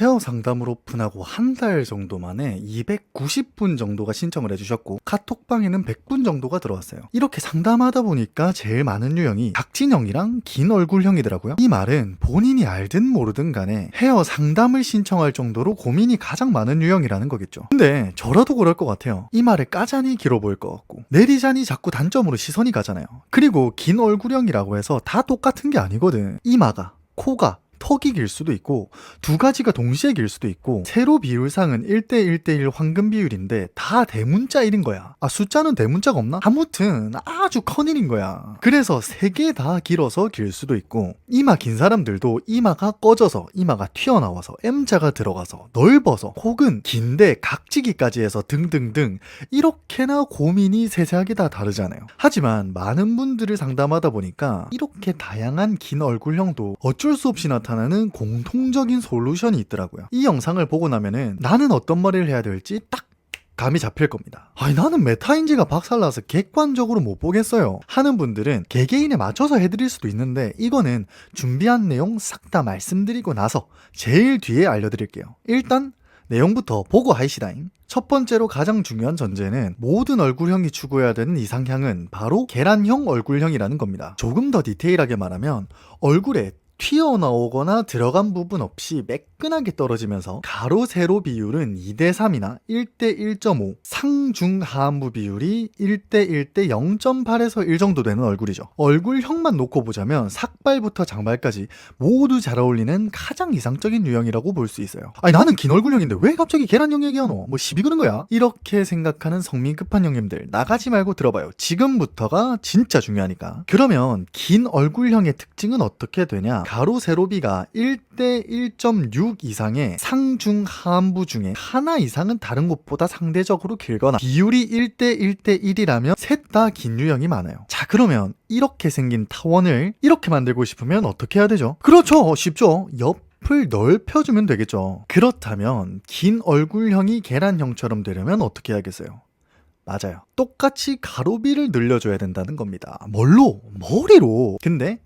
헤어 상담을 오픈하고 한 달 정도 만에 290분 정도가 신청을 해주셨고 카톡방에는 100분 정도가 들어왔어요. 이렇게 상담하다 보니까 제일 많은 유형이 각진형이랑 긴 얼굴형이더라고요. 이 말은 본인이 알든 모르든 간에 헤어 상담을 신청할 정도로 고민이 가장 많은 유형이라는 거겠죠. 근데 저라도 그럴 것 같아요. 이 말에 까자니 길어 보일 것 같고 내리자니 자꾸 단점으로 시선이 가잖아요. 그리고 긴 얼굴형이라고 해서 다 똑같은 게 아니거든. 이마가, 코가, 턱이 길 수도 있고 두 가지가 동시에 길 수도 있고 세로 비율상은 1대1대1 황금 비율인데 다 대문자 1인 거야. 숫자는 대문자가 없나? 아무튼 아주 큰일인 거야. 그래서 세 개 다 길어서 길 수도 있고 이마 긴 사람들도 이마가 꺼져서 이마가 튀어나와서 M자가 들어가서 넓어서 혹은 긴데 각지기까지 해서 등등등 이렇게나 고민이 세세하게 다 다르잖아요. 하지만 많은 분들을 상담하다 보니까 이렇게 다양한 긴 얼굴형도 어쩔 수 없이 나타나는 공통적인 솔루션이 있더라고요. 이 영상을 보고 나면은 나는 어떤 머리를 해야 될지 딱 감이 잡힐 겁니다. 나는 메타인지가 박살나서 객관적으로 못 보겠어요 하는 분들은 개개인에 맞춰서 해드릴 수도 있는데 이거는 준비한 내용 싹 다 말씀드리고 나서 제일 뒤에 알려드릴게요. 일단 내용부터 보고 하이시다잉. 첫 번째로 가장 중요한 전제는 모든 얼굴형이 추구해야 되는 이상향은 바로 계란형 얼굴형이라는 겁니다. 조금 더 디테일하게 말하면 얼굴에 튀어나오거나 들어간 부분 없이 매끈하게 떨어지면서 가로 세로 비율은 2대3이나 1대1.5, 상중하안부 비율이 1대1대 0.8에서 1 정도 되는 얼굴이죠. 얼굴형만 놓고 보자면 삭발부터 장발까지 모두 잘 어울리는 가장 이상적인 유형이라고 볼 수 있어요. 나는 긴 얼굴형인데 왜 갑자기 계란형 얘기하노? 뭐 시비 그런 거야? 이렇게 생각하는 성민 급한 형님들 나가지 말고 들어봐요. 지금부터가 진짜 중요하니까. 그러면 긴 얼굴형의 특징은 어떻게 되냐? 가로 세로비가 1대 1.6 이상의 상중하안부 중에 하나 이상은 다른 곳보다 상대적으로 길거나 비율이 1대 1대 1이라면 셋 다 긴 유형이 많아요. 자, 그러면 이렇게 생긴 타원을 이렇게 만들고 싶으면 어떻게 해야 되죠? 그렇죠, 쉽죠. 옆을 넓혀주면 되겠죠. 그렇다면 긴 얼굴형이 계란형처럼 되려면 어떻게 해야겠어요? 맞아요, 똑같이 가로비를 늘려줘야 된다는 겁니다. 뭘로? 머리로. 근데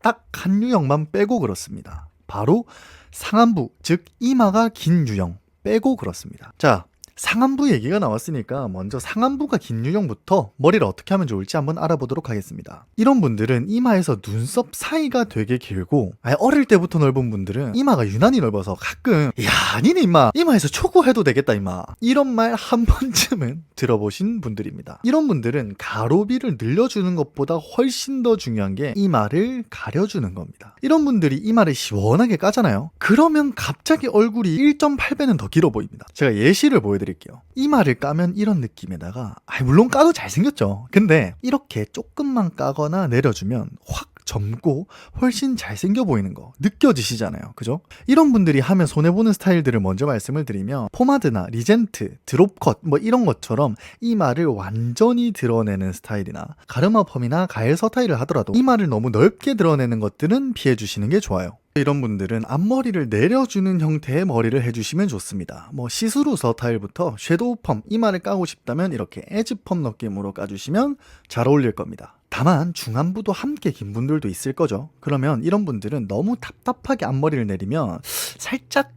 딱 한 유형만 빼고 그렇습니다. 바로 상안부, 즉 이마가 긴 유형 빼고 그렇습니다. 자, 상안부 얘기가 나왔으니까 먼저 상안부가 긴 유형부터 머리를 어떻게 하면 좋을지 한번 알아보도록 하겠습니다. 이런 분들은 이마에서 눈썹 사이가 되게 길고 어릴 때부터 넓은 분들은 이마가 유난히 넓어서 가끔 야, 니네 임마 이마에서 초구해도 되겠다 임마 이런 말 한 번쯤은 들어보신 분들입니다. 이런 분들은 가로비를 늘려주는 것보다 훨씬 더 중요한 게 이마를 가려주는 겁니다. 이런 분들이 이마를 시원하게 까잖아요. 그러면 갑자기 얼굴이 1.8배는 더 길어 보입니다. 제가 예시를 보여드릴게요. 이마를 까면 이런 느낌에다가 물론 까도 잘생겼죠. 근데 이렇게 조금만 까거나 내려주면 확 젊고 훨씬 잘생겨 보이는 거 느껴지시잖아요. 그죠? 이런 분들이 하면 손해보는 스타일들을 먼저 말씀을 드리면 포마드나 리젠트, 드롭컷 뭐 이런 것처럼 이마를 완전히 드러내는 스타일이나 가르마 펌이나 가일 서타일을 하더라도 이마를 너무 넓게 드러내는 것들은 피해주시는 게 좋아요. 이런 분들은 앞머리를 내려주는 형태의 머리를 해주시면 좋습니다. 뭐 시스루 서타일부터 섀도우 펌, 이마를 까고 싶다면 이렇게 에즈 펌 느낌으로 까주시면 잘 어울릴 겁니다. 다만 중안부도 함께 긴 분들도 있을 거죠. 그러면 이런 분들은 너무 답답하게 앞머리를 내리면 살짝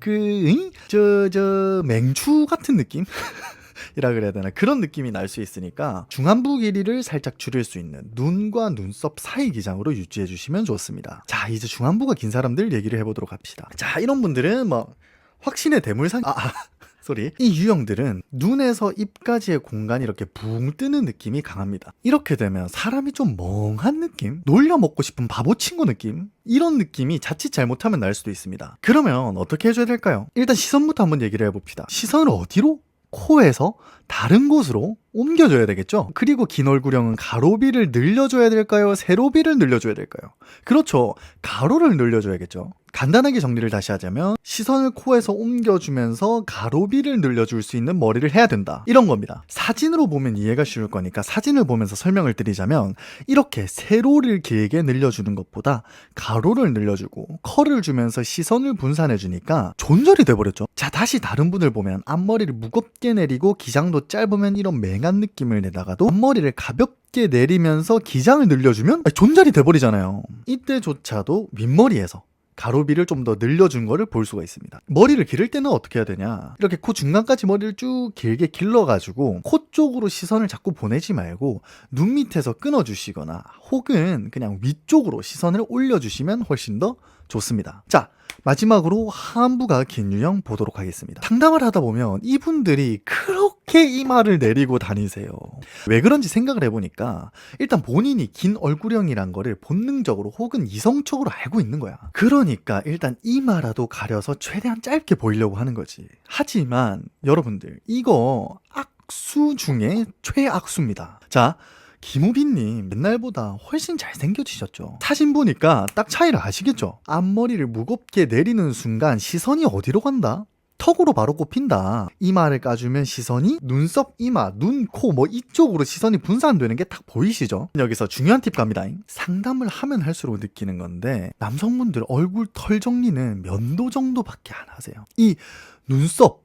맹추 같은 느낌? 이라 그래야 되나, 그런 느낌이 날 수 있으니까 중안부 길이를 살짝 줄일 수 있는 눈과 눈썹 사이 기장으로 유지해 주시면 좋습니다. 자, 이제 중안부가 긴 사람들 얘기를 해보도록 합시다. 자, 이런 분들은 뭐 확신의 대물상 소리. 이 유형들은 눈에서 입까지의 공간이 이렇게 붕 뜨는 느낌이 강합니다. 이렇게 되면 사람이 좀 멍한 느낌? 놀려 먹고 싶은 바보 친구 느낌? 이런 느낌이 자칫 잘못하면 날 수도 있습니다. 그러면 어떻게 해줘야 될까요? 일단 시선부터 한번 얘기를 해봅시다. 시선을 어디로? 코에서 다른 곳으로 옮겨줘야 되겠죠? 그리고 긴 얼굴형은 가로비를 늘려줘야 될까요? 세로비를 늘려줘야 될까요? 그렇죠, 가로를 늘려줘야겠죠. 간단하게 정리를 다시 하자면 시선을 코에서 옮겨주면서 가로비를 늘려줄 수 있는 머리를 해야 된다, 이런 겁니다. 사진으로 보면 이해가 쉬울 거니까 사진을 보면서 설명을 드리자면 이렇게 세로를 길게 늘려주는 것보다 가로를 늘려주고 컬을 주면서 시선을 분산해 주니까 존절이 돼버렸죠. 자, 다시 다른 분을 보면 앞머리를 무겁게 내리고 기장도 짧으면 이런 맹한 느낌을 내다가도 앞머리를 가볍게 내리면서 기장을 늘려주면 존잘이 돼버리잖아요. 이때조차도 윗머리에서 가로비를 좀 더 늘려준 거를 볼 수가 있습니다. 머리를 기를 때는 어떻게 해야 되냐, 이렇게 코 중간까지 머리를 쭉 길게 길러가지고 코 쪽으로 시선을 자꾸 보내지 말고 눈 밑에서 끊어주시거나 혹은 그냥 위쪽으로 시선을 올려주시면 훨씬 더 좋습니다. 자, 마지막으로 하안부가 긴 유형 보도록 하겠습니다. 상담을 하다 보면 이분들이 그렇게 이마를 내리고 다니세요. 왜 그런지 생각을 해보니까 일단 본인이 긴 얼굴형이란 거를 본능적으로 혹은 이성적으로 알고 있는 거야. 그러니까 일단 이마라도 가려서 최대한 짧게 보이려고 하는 거지. 하지만 여러분들, 이거 악수 중에 최악수입니다. 자, 김우빈님 옛날보다 훨씬 잘생겨지셨죠. 사진 보니까 딱 차이를 아시겠죠? 앞머리를 무겁게 내리는 순간 시선이 어디로 간다? 턱으로 바로 꼽힌다. 이마를 까주면 시선이 눈썹, 이마, 눈, 코 뭐 이쪽으로 시선이 분산되는 게 딱 보이시죠? 여기서 중요한 팁 갑니다. 상담을 하면 할수록 느끼는 건데 남성분들 얼굴 털 정리는 면도 정도밖에 안 하세요. 이 눈썹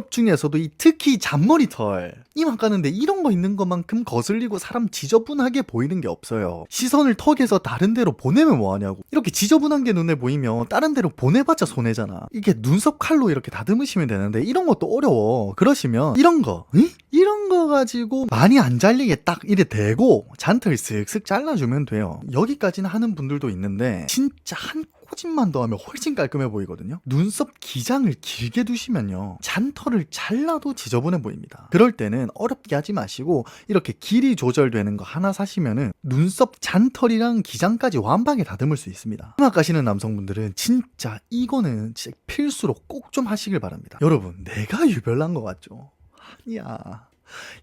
중에서도 이 특히 잔머리 털, 이마 까는데 이런 거 있는 것만큼 거슬리고 사람 지저분하게 보이는 게 없어요. 시선을 턱에서 다른 데로 보내면 뭐하냐고. 이렇게 지저분한 게 눈에 보이면 다른 데로 보내봤자 손해잖아. 이게 눈썹 칼로 이렇게 다듬으시면 되는데 이런 것도 어려워. 그러시면 이런 거 가지고 많이 안 잘리게 딱 이래 대고 잔털 슥슥 잘라주면 돼요. 여기까지는 하는 분들도 있는데 진짜 한 꼬집만 더 하면 훨씬 깔끔해 보이거든요. 눈썹 기장을 길게 두시면요, 잔털을 잘라도 지저분해 보입니다. 그럴 때는 어렵게 하지 마시고 이렇게 길이 조절되는 거 하나 사시면은 눈썹 잔털이랑 기장까지 완벽하게 다듬을 수 있습니다. 이마 까시는 남성분들은 진짜 이거는 진짜 필수로 꼭 좀 하시길 바랍니다. 여러분, 내가 유별난 것 같죠? 아니야.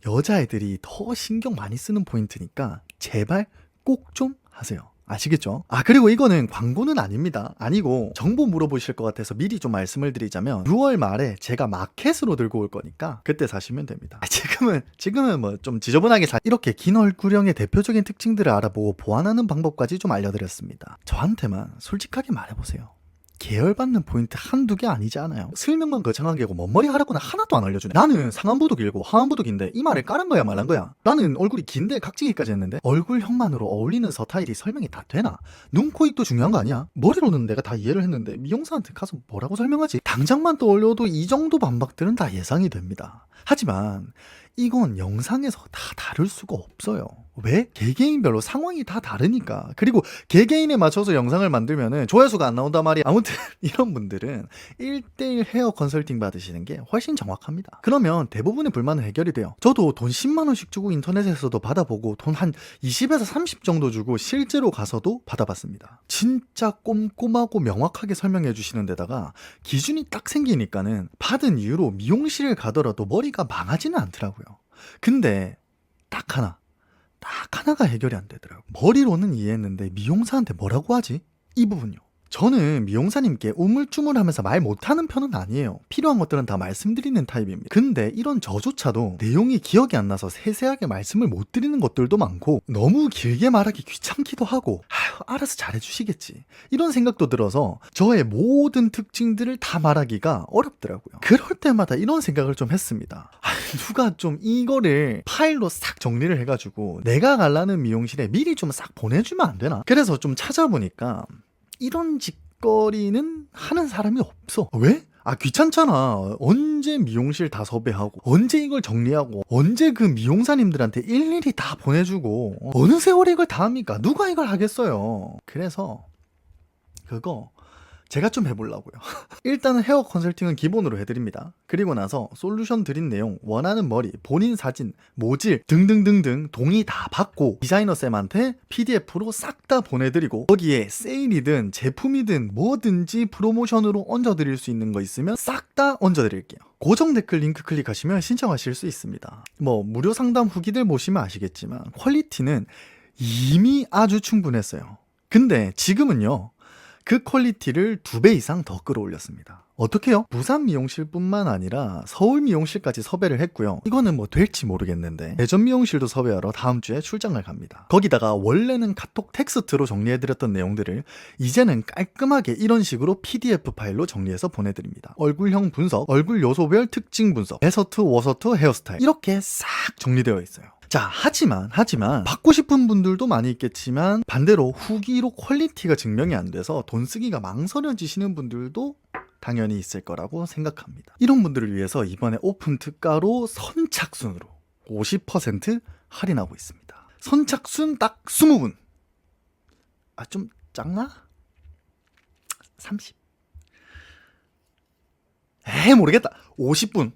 여자애들이 더 신경 많이 쓰는 포인트니까 제발 꼭 좀 하세요. 아시겠죠? 그리고 이거는 광고는 아닙니다. 아니고 정보 물어보실 것 같아서 미리 좀 말씀을 드리자면 6월 말에 제가 마켓으로 들고 올 거니까 그때 사시면 됩니다. 지금은 뭐 좀 지저분하게 이렇게 긴 얼굴형의 대표적인 특징들을 알아보고 보완하는 방법까지 좀 알려드렸습니다. 저한테만 솔직하게 말해보세요. 계열받는 포인트 한두 개 아니지 않아요? 설명만 거창한 게고 먼머리 하라고는 하나도 안 알려주네. 나는 상안부도 길고 하안부도 긴데 이마를 까는 거야 말한 거야? 나는 얼굴이 긴데 각지기까지 했는데 얼굴형만으로 어울리는 스타일이 설명이 다 되나? 눈, 코, 입도 중요한 거 아니야? 머리로는 내가 다 이해를 했는데 미용사한테 가서 뭐라고 설명하지? 당장만 떠올려도 이 정도 반박들은 다 예상이 됩니다. 하지만 이건 영상에서 다 다를 수가 없어요. 왜? 개개인별로 상황이 다 다르니까. 그리고 개개인에 맞춰서 영상을 만들면은 조회수가 안 나온단 말이야. 아무튼 이런 분들은 1대1 헤어 컨설팅 받으시는 게 훨씬 정확합니다. 그러면 대부분의 불만은 해결이 돼요. 저도 돈 10만 원씩 주고 인터넷에서도 받아보고 돈 한 20에서 30 정도 주고 실제로 가서도 받아봤습니다. 진짜 꼼꼼하고 명확하게 설명해 주시는 데다가 기준이 딱 생기니까는 받은 이유로 미용실을 가더라도 머리가 망하지는 않더라고요. 근데 딱 하나가 해결이 안 되더라고요. 머리로는 이해했는데 미용사한테 뭐라고 하지? 이 부분요. 저는 미용사님께 우물쭈물하면서 말 못하는 편은 아니에요. 필요한 것들은 다 말씀드리는 타입입니다. 근데 이런 저조차도 내용이 기억이 안 나서 세세하게 말씀을 못 드리는 것들도 많고 너무 길게 말하기 귀찮기도 하고 알아서 잘해주시겠지 이런 생각도 들어서 저의 모든 특징들을 다 말하기가 어렵더라고요. 그럴 때마다 이런 생각을 좀 했습니다. 누가 좀 이거를 파일로 싹 정리를 해가지고 내가 가려는 미용실에 미리 좀 싹 보내주면 안 되나? 그래서 좀 찾아보니까 이런 짓거리는 하는 사람이 없어. 왜? 귀찮잖아. 언제 미용실 다 섭외하고 언제 이걸 정리하고 언제 그 미용사님들한테 일일이 다 보내주고 어느 세월에 이걸 다 합니까? 누가 이걸 하겠어요. 그래서 그거 제가 좀 해보려고요. 일단은 헤어 컨설팅은 기본으로 해드립니다. 그리고 나서 솔루션 드린 내용, 원하는 머리, 본인 사진, 모질 등등등등 동의 다 받고 디자이너 쌤한테 PDF로 싹 다 보내드리고 거기에 세일이든 제품이든 뭐든지 프로모션으로 얹어드릴 수 있는 거 있으면 싹 다 얹어드릴게요. 고정 댓글 링크 클릭하시면 신청하실 수 있습니다. 뭐 무료 상담 후기들 보시면 아시겠지만 퀄리티는 이미 아주 충분했어요. 근데 지금은요, 그 퀄리티를 2배 이상 더 끌어올렸습니다. 어떻게요? 부산 미용실뿐만 아니라 서울 미용실까지 섭외를 했고요. 이거는 뭐 될지 모르겠는데 대전 미용실도 섭외하러 다음 주에 출장을 갑니다. 거기다가 원래는 카톡 텍스트로 정리해드렸던 내용들을 이제는 깔끔하게 이런 식으로 PDF 파일로 정리해서 보내드립니다. 얼굴형 분석, 얼굴 요소별 특징 분석, 데서트, 워서트, 헤어스타일 이렇게 싹 정리되어 있어요. 자, 하지만 받고 싶은 분들도 많이 있겠지만 반대로 후기로 퀄리티가 증명이 안 돼서 돈 쓰기가 망설여지시는 분들도 당연히 있을 거라고 생각합니다. 이런 분들을 위해서 이번에 오픈 특가로 선착순으로 50% 할인하고 있습니다. 선착순 딱 20분. 아, 좀 작나? 30. 모르겠다. 50분.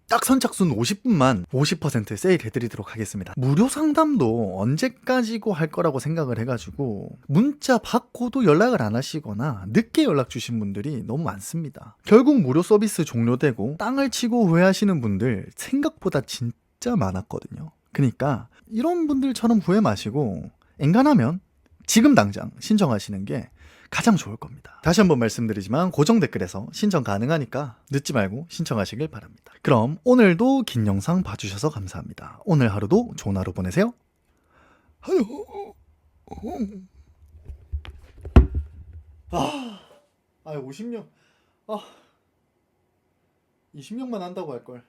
딱 선착순 50분만 50% 세일 해드리도록 하겠습니다. 무료 상담도 언제까지고 할 거라고 생각을 해가지고 문자 받고도 연락을 안 하시거나 늦게 연락 주신 분들이 너무 많습니다. 결국 무료 서비스 종료되고 땅을 치고 후회하시는 분들 생각보다 진짜 많았거든요. 그러니까 이런 분들처럼 후회 마시고 엔간하면 지금 당장 신청하시는 게 가장 좋을 겁니다. 다시 한번 말씀드리지만 고정 댓글에서 신청 가능하니까 늦지 말고 신청하시길 바랍니다. 그럼 오늘도 긴 영상 봐주셔서 감사합니다. 오늘 하루도 좋은 하루 보내세요. 50명 20명만 한다고 할걸.